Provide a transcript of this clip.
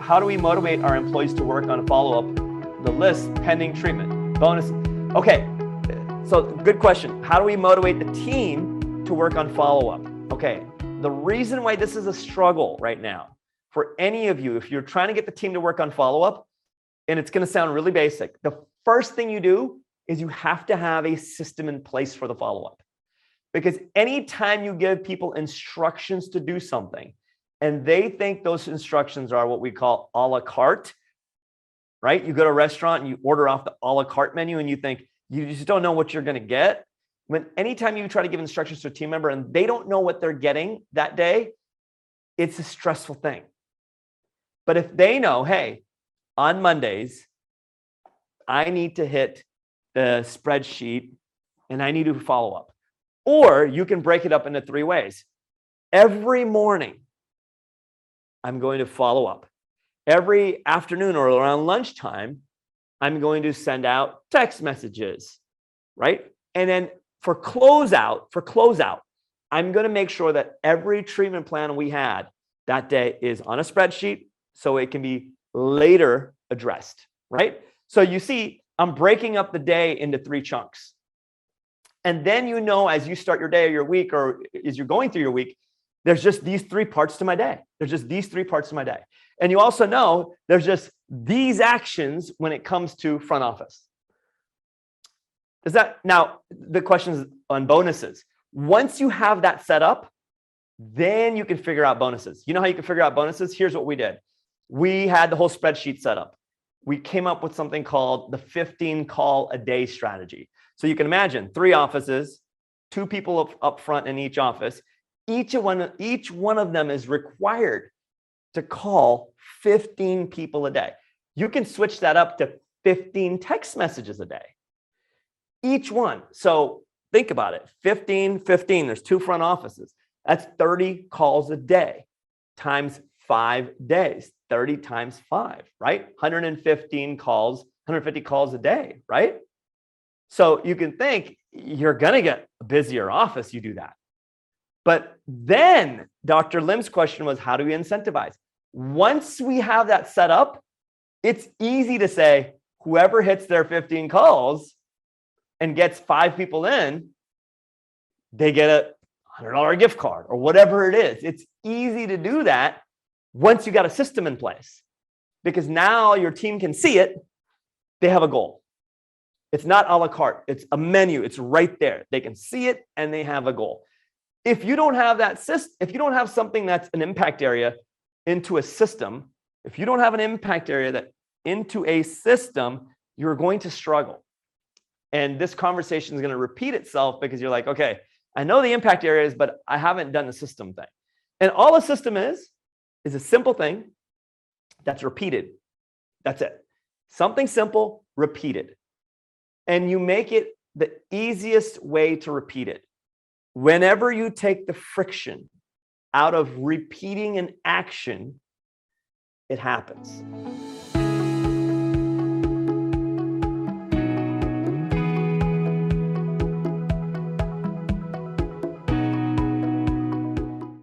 How do we motivate our employees to work on follow-up? The list, pending treatment, bonus. Okay, so good question. How do we motivate the team to work on follow-up? Okay, the reason why this is a struggle right now for any of you, if you're trying to get the team to work on follow-up, and it's going to sound really basic, the first thing you do is you have to have a system in place for the follow-up. Because anytime you give people instructions to do something, and they think those instructions are what we call a la carte, right? You go to a restaurant and you order off the a la carte menu and you think, you just don't know what you're going to get. Anytime you try to give instructions to a team member and they don't know what they're getting that day, it's a stressful thing. But if they know, hey, on Mondays, I need to hit the spreadsheet and I need to follow up. Or you can break it up into 3 ways. Every morning, I'm going to follow up. Every afternoon or around lunchtime, I'm going to send out text messages, right? And then for closeout, I'm going to make sure that every treatment plan we had that day is on a spreadsheet so it can be later addressed, right? So you see, I'm breaking up the day into 3 chunks. And then as you start your day or your week or as you're going through your week, there's just these 3 parts to my day. There's just these 3 parts to my day. And you also know there's just these actions when it comes to front office. Now, the question is on bonuses. Once you have that set up, then you can figure out bonuses. You know how you can figure out bonuses? Here's what we did. We had the whole spreadsheet set up. We came up with something called the 15 call a day strategy. So you can imagine 3 offices, 2 people up front in each office. Each one of them is required to call 15 people a day. You can switch that up to 15 text messages a day. Each one. So think about it. 15, there's 2 front offices. That's 30 calls a day times 5 days. 30 times 5, right? 150 calls a day, right? So you can think you're going to get a busier office, you do that. But then Dr. Lim's question was, how do we incentivize? Once we have that set up, it's easy to say, whoever hits their 15 calls and gets 5 people in, they get a $100 gift card or whatever it is. It's easy to do that once you got a system in place, because now your team can see it. They have a goal. It's not a la carte. It's a menu. It's right there. They can see it and they have a goal. If you don't have that system, if you don't have something that's an impact area into a system, if you don't have an impact area that into a system, you're going to struggle. And this conversation is going to repeat itself because you're like, okay, I know the impact areas, but I haven't done the system thing. And all a system is a simple thing that's repeated. That's it. Something simple, repeated. And you make it the easiest way to repeat it. Whenever you take the friction out of repeating an action, it happens.